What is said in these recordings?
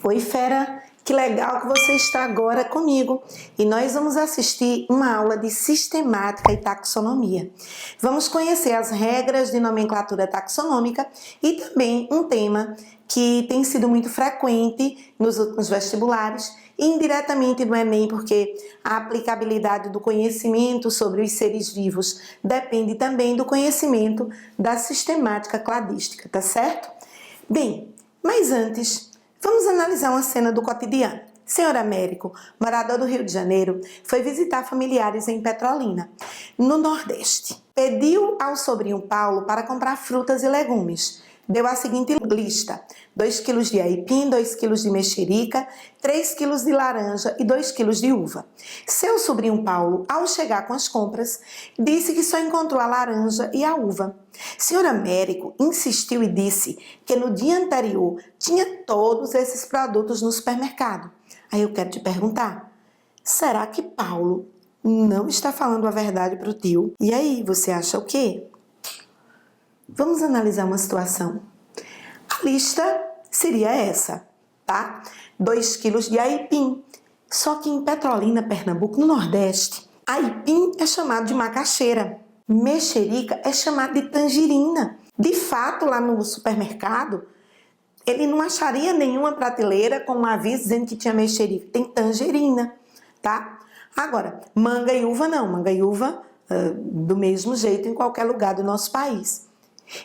Oi, fera! Que legal que você está agora comigo e nós vamos assistir uma aula de sistemática e taxonomia. Vamos conhecer as regras de nomenclatura taxonômica e também um tema que tem sido muito frequente nos últimos vestibulares e indiretamente no Enem, porque a aplicabilidade do conhecimento sobre os seres vivos depende também do conhecimento da sistemática cladística, tá certo? Bem, mas antes, vamos analisar uma cena do cotidiano. Senhor Américo, morador do Rio de Janeiro, foi visitar familiares em Petrolina, no Nordeste. Pediu ao sobrinho Paulo para comprar frutas e legumes. Deu a seguinte lista: 2 kg de aipim, 2 kg de mexerica, 3 kg de laranja e 2 kg de uva. Seu sobrinho Paulo, ao chegar com as compras, disse que só encontrou a laranja e a uva. Senhor Américo insistiu e disse que no dia anterior tinha todos esses produtos no supermercado. Aí eu quero te perguntar, será que Paulo não está falando a verdade para o tio? E aí, você acha o quê? Vamos analisar uma situação. A lista seria essa, tá? 2 kg de aipim. Só que em Petrolina, Pernambuco, no Nordeste, aipim é chamado de macaxeira. Mexerica é chamado de tangerina. De fato, lá no supermercado, ele não acharia nenhuma prateleira com um aviso dizendo que tinha mexerica. Tem tangerina, tá? Agora, manga e uva não. Manga e uva do mesmo jeito em qualquer lugar do nosso país.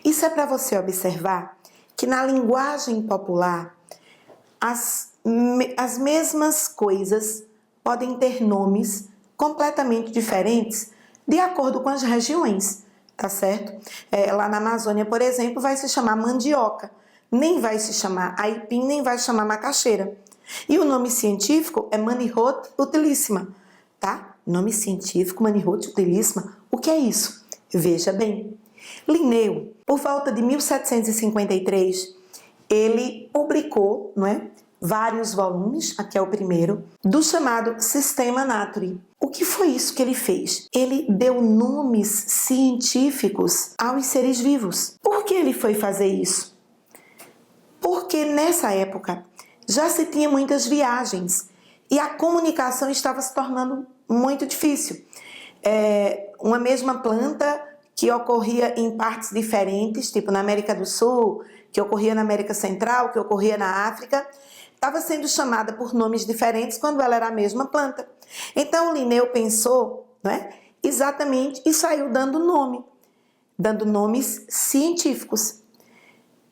Isso é para você observar que na linguagem popular as mesmas coisas podem ter nomes completamente diferentes de acordo com as regiões, tá certo? Lá na Amazônia, por exemplo, vai se chamar mandioca, nem vai se chamar aipim, nem vai se chamar macaxeira. E o nome científico é Manihot utilissima, tá? Nome científico, Manihot utilissima. O que é isso? Veja bem. Linneu, por volta de 1753, ele publicou, vários volumes, aqui é o primeiro, do chamado Systema Naturae. O que foi isso que ele fez? Ele deu nomes científicos aos seres vivos. Por que ele foi fazer isso? Porque nessa época já se tinha muitas viagens e a comunicação estava se tornando muito difícil. Uma mesma planta que ocorria em partes diferentes, tipo na América do Sul, que ocorria na América Central, que ocorria na África, estava sendo chamada por nomes diferentes quando ela era a mesma planta. Então, Linneu pensou, exatamente, e saiu dando nomes científicos.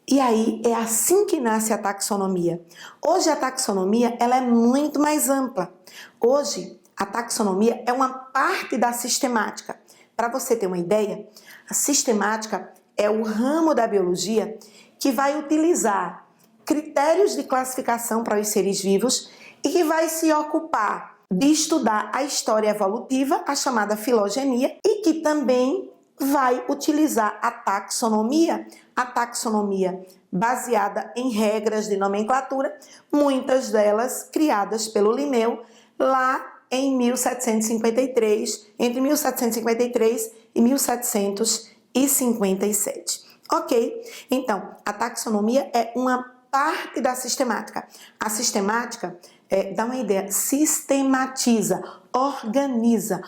E aí, é assim que nasce a taxonomia. Hoje, a taxonomia ela é muito mais ampla. Hoje, a taxonomia é uma parte da sistemática. Para você ter uma ideia, a sistemática é o ramo da biologia que vai utilizar critérios de classificação para os seres vivos e que vai se ocupar de estudar a história evolutiva, a chamada filogenia, e que também vai utilizar a taxonomia baseada em regras de nomenclatura, muitas delas criadas pelo Linneu lá em 1753, entre 1753 e 1757. Ok? Então, a taxonomia é uma parte da sistemática. A sistemática, dá uma ideia, sistematiza, organiza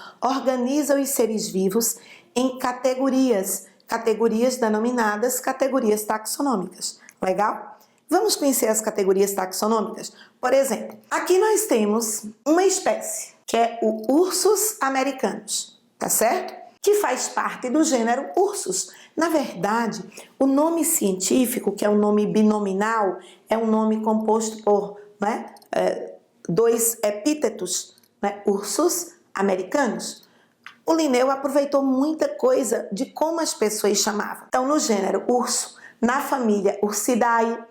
os seres vivos em categorias denominadas categorias taxonômicas. Legal? Vamos conhecer as categorias taxonômicas? Por exemplo, aqui nós temos uma espécie, que é o Ursus americanus, tá certo? Que faz parte do gênero Ursus. Na verdade, o nome científico, que é um nome binominal, é um nome composto por dois epítetos, Ursus americanus. O Linneu aproveitou muita coisa de como as pessoas chamavam. Então, no gênero urso, na família Ursidae,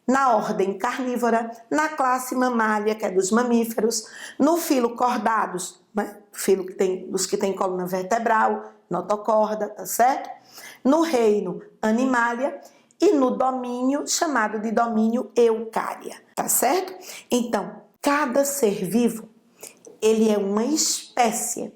na ordem carnívora, na classe Mammalia, que é dos mamíferos, no filo Chordados, filo dos que tem coluna vertebral, notocorda, tá certo? No reino Animalia e no domínio chamado de domínio Eukarya, tá certo? Então, cada ser vivo, ele é uma espécie.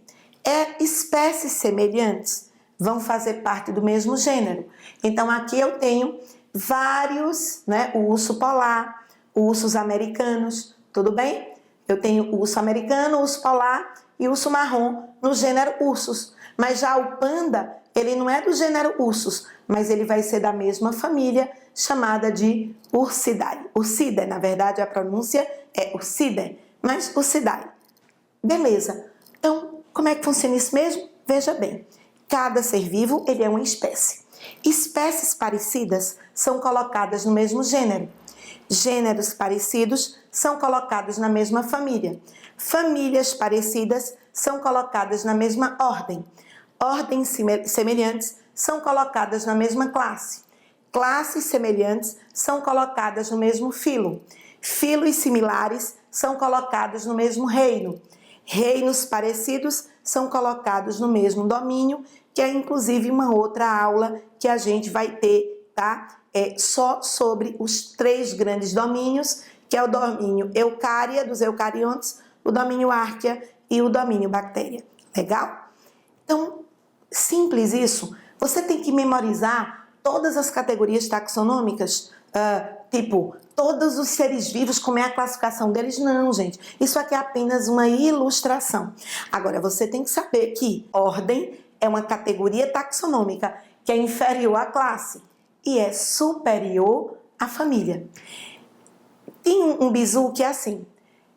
Espécies semelhantes vão fazer parte do mesmo gênero. Então, aqui eu tenho vários, o urso polar, ursos americanos, tudo bem? Eu tenho urso americano, urso polar e urso marrom no gênero ursos. Mas já o panda, ele não é do gênero ursos, mas ele vai ser da mesma família, chamada de Ursidae. Ursidae, na verdade, a pronúncia é Ursidae, mas Ursidae. Beleza. Então, como é que funciona isso mesmo? Veja bem, cada ser vivo, ele é uma espécie. Espécies parecidas são colocadas no mesmo gênero. Gêneros parecidos são colocados na mesma família. Famílias parecidas são colocadas na mesma ordem. Ordens semelhantes são colocadas na mesma classe. Classes semelhantes são colocadas no mesmo filo. Filos similares são colocados no mesmo reino. Reinos parecidos são colocados no mesmo domínio, que é inclusive uma outra aula que a gente vai ter, tá? Só sobre os 3 grandes domínios, que é o domínio eucária, dos eucariontes, o domínio árquea e o domínio bactéria. Legal? Então, simples isso. Você tem que memorizar todas as categorias taxonômicas, tipo, todos os seres vivos, como é a classificação deles. Não, gente. Isso aqui é apenas uma ilustração. Agora, você tem que saber que ordem é uma categoria taxonômica que é inferior à classe e é superior à família. Tem um bizu que é assim,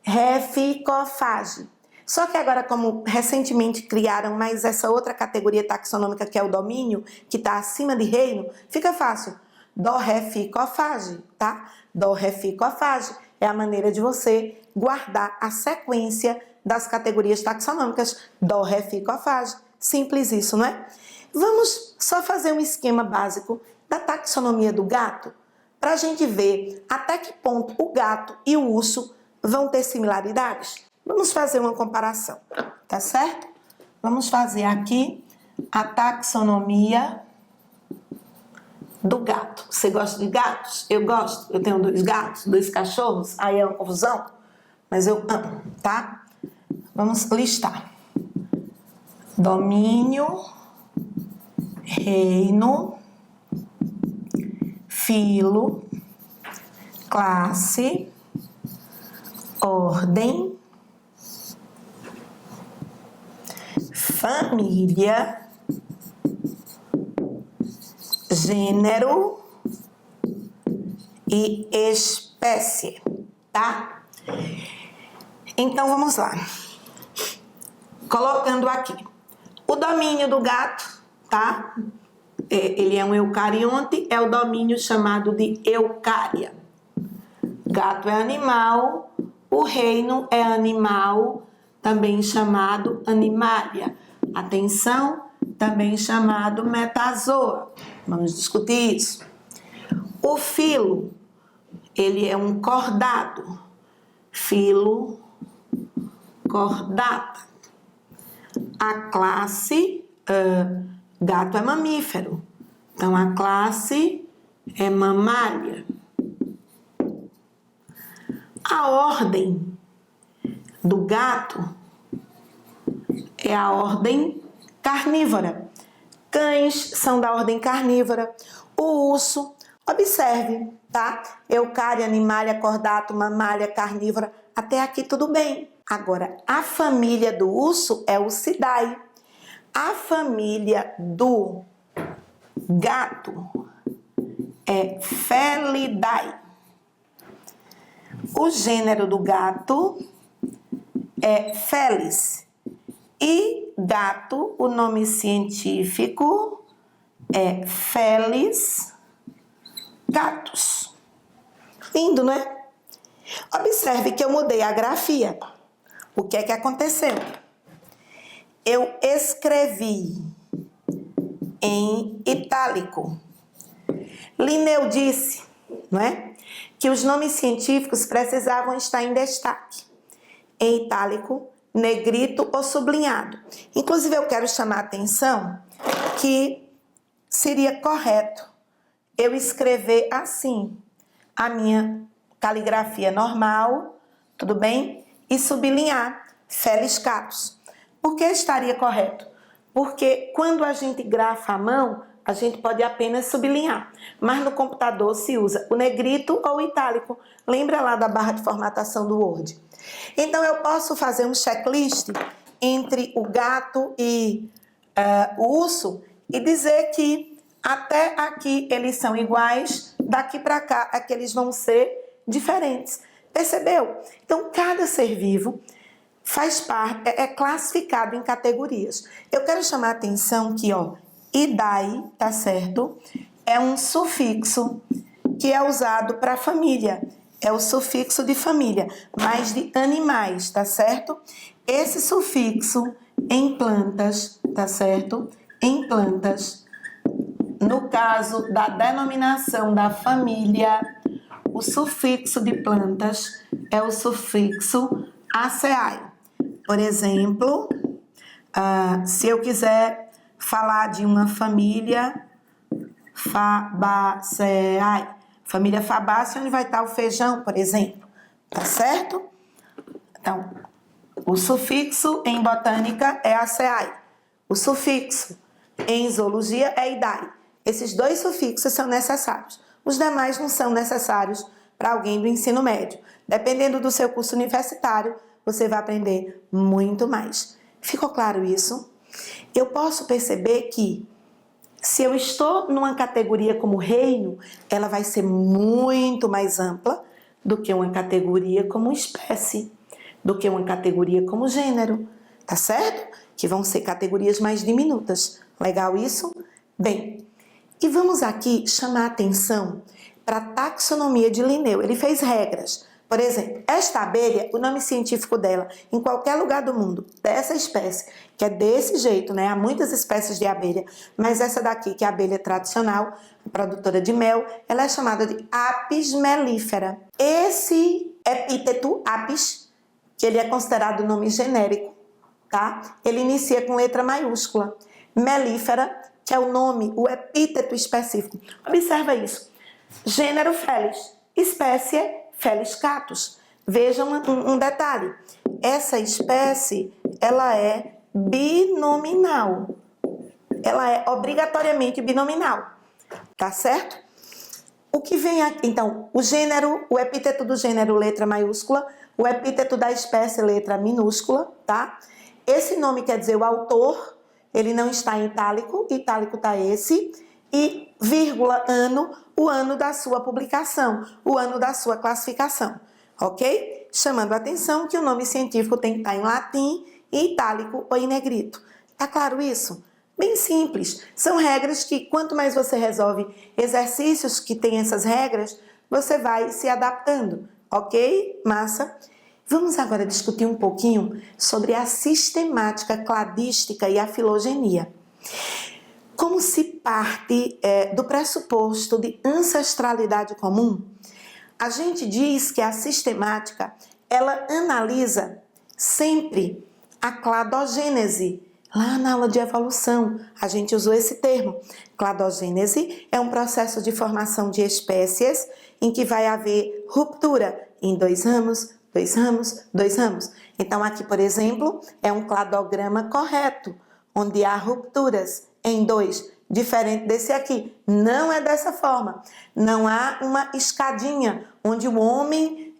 reficofage. Só que agora, como recentemente criaram mais essa outra categoria taxonômica, que é o domínio, que está acima de reino, fica fácil. Dó-ré-fi-có-fage, tá? Dó-ré-fi-có-fage é a maneira de você guardar a sequência das categorias taxonômicas. Dó-ré-fi-có-fage. Simples isso, não é? Vamos só fazer um esquema básico da taxonomia do gato, para a gente ver até que ponto o gato e o urso vão ter similaridades. Vamos fazer uma comparação, tá certo? Vamos fazer aqui a taxonomia do gato. Você gosta de gatos? Eu gosto. Eu tenho 2 gatos, 2 cachorros. Aí é uma confusão, mas eu amo, tá? Vamos listar. Domínio, reino, filo, classe, ordem, família, gênero e espécie, tá? Então vamos lá. Colocando aqui o domínio do gato, tá? Ele é um eucarionte, é o domínio chamado de eucária. Gato é animal, o reino é animal, também chamado animalia. Atenção, também chamado metazoa. Vamos discutir isso. O filo, ele é um cordado. Filo, cordata. A classe, gato é mamífero. Então, a classe é mamália. A ordem do gato é a ordem carnívora. Cães são da ordem carnívora. O urso, observe, tá? Eucária, animalia, cordato, mamália, carnívora. Até aqui tudo bem. Agora, a família do urso é Ursidae. A família do gato é Felidae. O gênero do gato é Felis. E gato, o nome científico é Felis gatus. Lindo, não é? Observe que eu mudei a grafia. O que é que aconteceu? Eu escrevi em itálico. Linneu disse, não é? Que os nomes científicos precisavam estar em destaque, em itálico, negrito ou sublinhado. Inclusive, eu quero chamar a atenção que seria correto eu escrever assim, a minha caligrafia normal, tudo bem? E sublinhar Felis gatus. Por que estaria correto? Porque quando a gente grafa a mão, a gente pode apenas sublinhar, mas no computador se usa o negrito ou o itálico. Lembra lá da barra de formatação do Word? Então eu posso fazer um checklist entre o gato e o urso e dizer que até aqui eles são iguais, daqui para cá é que eles vão ser diferentes. Percebeu? Então cada ser vivo faz parte, é classificado em categorias. Eu quero chamar a atenção que, ó, idai, tá certo? É um sufixo que é usado para família. É o sufixo de família, mas de animais, tá certo? Esse sufixo em plantas, tá certo? Em plantas, no caso da denominação da família, o sufixo de plantas é o sufixo aceai. Por exemplo, se eu quiser falar de uma família Fabaceae, família Fabaceae, onde vai estar o feijão, por exemplo, tá certo? Então, o sufixo em botânica é aceae, o sufixo em zoologia é idai. Esses dois sufixos são necessários, os demais não são necessários para alguém do ensino médio. Dependendo do seu curso universitário, você vai aprender muito mais. Ficou claro isso? Eu posso perceber que se eu estou numa categoria como reino, ela vai ser muito mais ampla do que uma categoria como espécie, do que uma categoria como gênero, tá certo? Que vão ser categorias mais diminutas. Legal isso? Bem, e vamos aqui chamar a atenção para a taxonomia de Linneu. Ele fez regras. Por exemplo, esta abelha, o nome científico dela, em qualquer lugar do mundo, dessa espécie, que é desse jeito, né? Há muitas espécies de abelha, mas essa daqui, que é a abelha tradicional, produtora de mel, ela é chamada de Apis mellifera. Esse epíteto, Apis, que ele é considerado nome genérico, tá? Ele inicia com letra maiúscula. Mellifera, que é o nome, o epíteto específico. Observa isso. Gênero Felis, espécie Felis catus. Vejam um detalhe. Essa espécie, ela é binominal. Ela é obrigatoriamente binominal. Tá certo? O que vem aqui, então, o gênero, o epíteto do gênero, letra maiúscula, o epíteto da espécie, letra minúscula, tá? Esse nome quer dizer o autor, ele não está em itálico tá esse, e vírgula, ano, o ano da sua publicação, o ano da sua classificação, ok? Chamando a atenção que o nome científico tem que estar em latim, em itálico ou em negrito. Tá claro isso? Bem simples. São regras que, quanto mais você resolve exercícios que têm essas regras, você vai se adaptando, ok? Massa? Vamos agora discutir um pouquinho sobre a sistemática cladística e a filogenia. Como se parte do pressuposto de ancestralidade comum, a gente diz que a sistemática, ela analisa sempre a cladogênese. Lá na aula de evolução, a gente usou esse termo. Cladogênese é um processo de formação de espécies em que vai haver ruptura em dois ramos, dois ramos, dois ramos. Então aqui, por exemplo, é um cladograma correto, onde há rupturas em dois, diferente desse aqui. Não é dessa forma. Não há uma escadinha onde o homem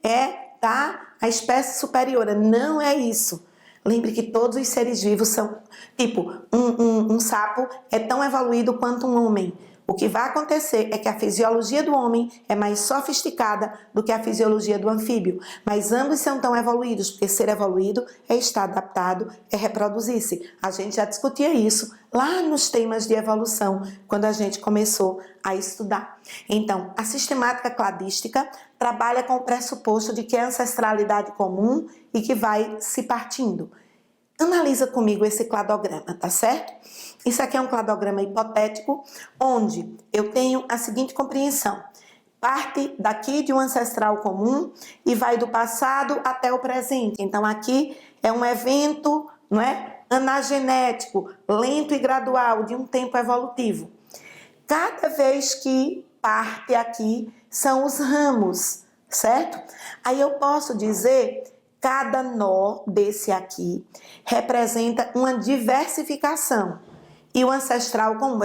a espécie superior. Não é isso. Lembre que todos os seres vivos são, tipo, um sapo é tão evoluído quanto um homem. O que vai acontecer é que a fisiologia do homem é mais sofisticada do que a fisiologia do anfíbio, mas ambos são tão evoluídos, porque ser evoluído é estar adaptado, é reproduzir-se. A gente já discutia isso lá nos temas de evolução, quando a gente começou a estudar. Então, a sistemática cladística trabalha com o pressuposto de que é ancestralidade comum e que vai se partindo. Analisa comigo esse cladograma, tá certo? Isso aqui é um cladograma hipotético, onde eu tenho a seguinte compreensão. Parte daqui de um ancestral comum e vai do passado até o presente. Então, aqui é um evento, não é? Anagenético, lento e gradual, de um tempo evolutivo. Cada vez que parte aqui são os ramos, certo? Aí eu posso dizer... Cada nó desse aqui representa uma diversificação. e o ancestral comum.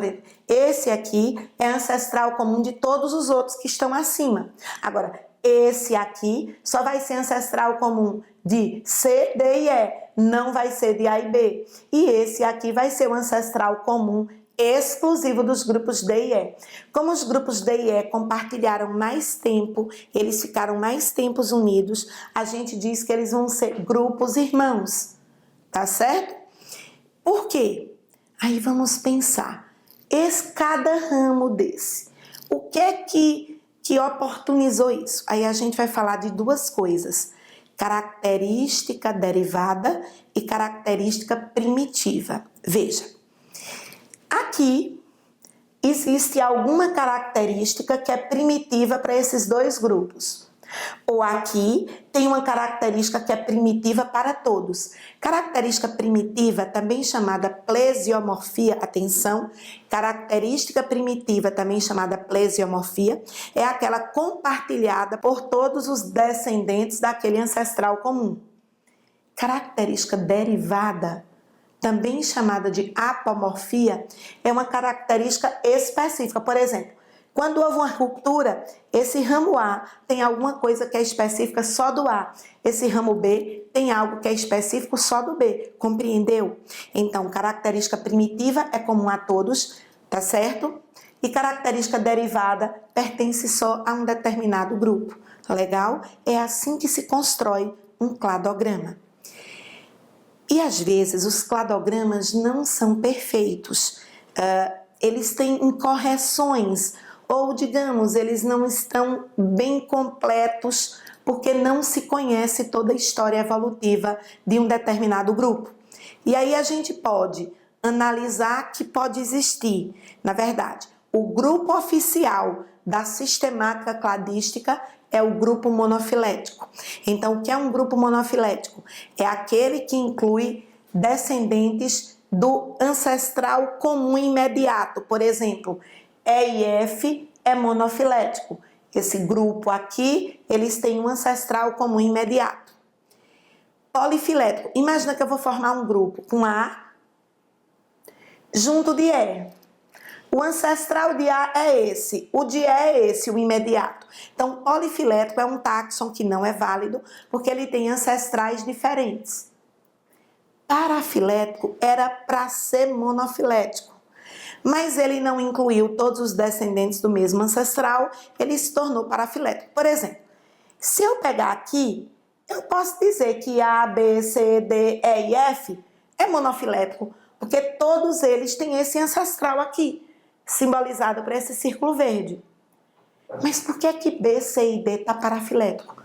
Esse aqui é ancestral comum de todos os outros que estão acima. Agora, esse aqui só vai ser ancestral comum de C, D e E, não vai ser de A e B. E esse aqui vai ser o ancestral comum exclusivo dos grupos D e E. Como os grupos D e E compartilharam mais tempo, eles ficaram mais tempos unidos, a gente diz que eles vão ser grupos irmãos, tá certo? Por quê? Aí vamos pensar, cada ramo desse, o que é que oportunizou isso? Aí a gente vai falar de duas coisas, característica derivada e característica primitiva. Veja, aqui existe alguma característica que é primitiva para esses dois grupos. Ou aqui tem uma característica que é primitiva para todos. Característica primitiva, também chamada plesiomorfia, atenção, característica primitiva, também chamada plesiomorfia, é aquela compartilhada por todos os descendentes daquele ancestral comum. Característica derivada, também chamada de apomorfia, é uma característica específica. Por exemplo, quando houve uma ruptura, esse ramo A tem alguma coisa que é específica só do A. Esse ramo B tem algo que é específico só do B. Compreendeu? Então, característica primitiva é comum a todos, tá certo? E característica derivada pertence só a um determinado grupo. Legal? É assim que se constrói um cladograma. E às vezes os cladogramas não são perfeitos. Eles têm incorreções, ou digamos, eles não estão bem completos porque não se conhece toda a história evolutiva de um determinado grupo. E aí a gente pode analisar que pode existir, na verdade, o grupo oficial da sistemática cladística é o grupo monofilético. Então, o que é um grupo monofilético? É aquele que inclui descendentes do ancestral comum imediato. Por exemplo, E e F é monofilético. Esse grupo aqui, eles têm um ancestral comum imediato. Polifilético. Imagina que eu vou formar um grupo com A junto de E. O ancestral de A é esse, o de E é esse, o imediato. Então, polifilético é um táxon que não é válido, porque ele tem ancestrais diferentes. Parafilético era para ser monofilético, mas ele não incluiu todos os descendentes do mesmo ancestral, ele se tornou parafilético. Por exemplo, se eu pegar aqui, eu posso dizer que A, B, C, D, E e F é monofilético, porque todos eles têm esse ancestral aqui, simbolizado por esse círculo verde. Mas por que B, C e D está parafilético?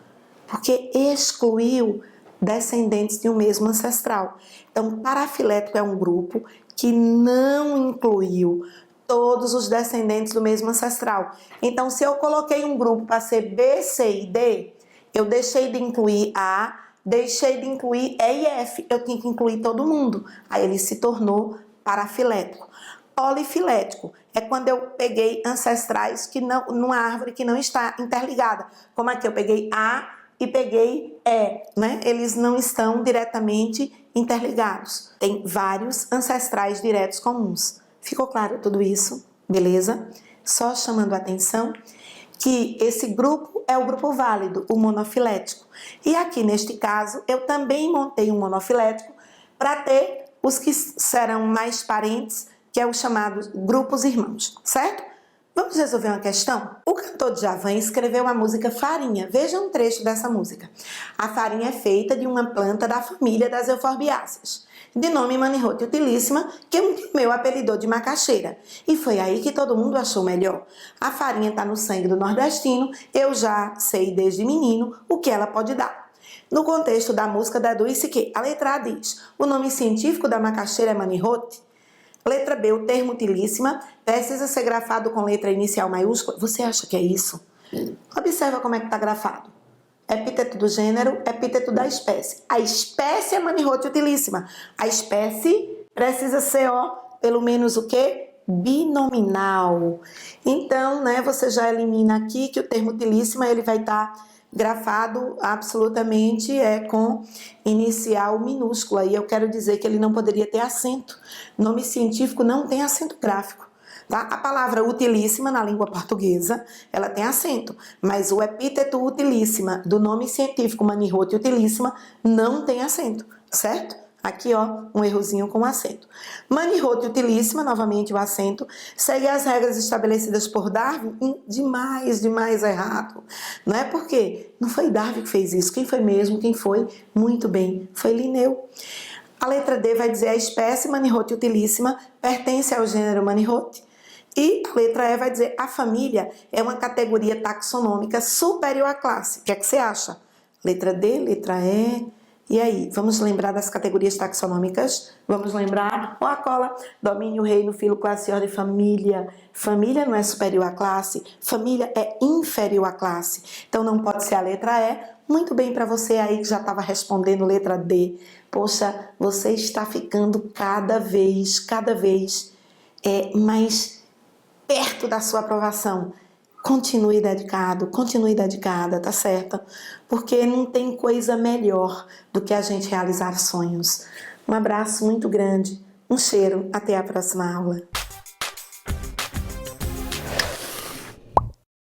Porque excluiu descendentes de um mesmo ancestral. Então, parafilético é um grupo que não incluiu todos os descendentes do mesmo ancestral. Então, se eu coloquei um grupo para ser B, C e D, eu deixei de incluir A, deixei de incluir E e F, eu tinha que incluir todo mundo. Aí ele se tornou parafilético. Polifilético é quando eu peguei ancestrais que não, numa árvore que não está interligada. Como aqui eu peguei A e peguei E, né? Eles não estão diretamente interligados. Tem vários ancestrais diretos comuns. Ficou claro tudo isso? Beleza? Só chamando a atenção que esse grupo é o grupo válido, o monofilético. E aqui neste caso, eu também montei um monofilético para ter os que serão mais parentes, que é o chamado grupos irmãos, certo? Vamos resolver uma questão? O cantor Djavan escreveu a música Farinha. Veja um trecho dessa música. A farinha é feita de uma planta da família das euforbiáceas, de nome Manihot utilíssima, que um tio meu apelidou de macaxeira. E foi aí que todo mundo achou melhor. A farinha está no sangue do nordestino, eu já sei desde menino o que ela pode dar. No contexto da música, deduz-se que a letra A diz: o nome científico da macaxeira é Manihot. Letra B, o termo utilíssima precisa ser grafado com letra inicial maiúscula. Você acha que é isso? Observa como é que está grafado. Epíteto do gênero, epíteto da espécie. A espécie é Manihot utilíssima. A espécie precisa ser, pelo menos o quê? Binominal. Então, né, você já elimina aqui que o termo utilíssima ele vai estar grafado absolutamente com inicial minúscula, e eu quero dizer que ele não poderia ter acento. Nome científico não tem acento gráfico. Tá? A palavra utilíssima na língua portuguesa, ela tem acento, mas o epíteto utilíssima do nome científico Manirrhotia utilíssima não tem acento, certo? Aqui, ó, um errozinho com acento. Manirrhotia utilíssima, novamente o acento, segue as regras estabelecidas por Darwin demais errado. Não é porque não foi Darwin que fez isso. Quem foi mesmo? Quem foi? Muito bem, foi Linneu. A letra D vai dizer a espécie Manirrhotia utilíssima pertence ao gênero Manirrhotia. E a letra E vai dizer a família é uma categoria taxonômica superior à classe. O que é que você acha? Letra D, letra E. E aí, vamos lembrar das categorias taxonômicas? Vamos lembrar? Ó a cola, domínio, reino, filo, classe, ordem, família. Família não é superior à classe, família é inferior à classe. Então não pode ser a letra E. Muito bem para você aí que já estava respondendo letra D. Poxa, você está ficando cada vez mais perto da sua aprovação. Continue dedicado, continue dedicada, tá certo? Porque não tem coisa melhor do que a gente realizar sonhos. Um abraço muito grande, um cheiro, até a próxima aula.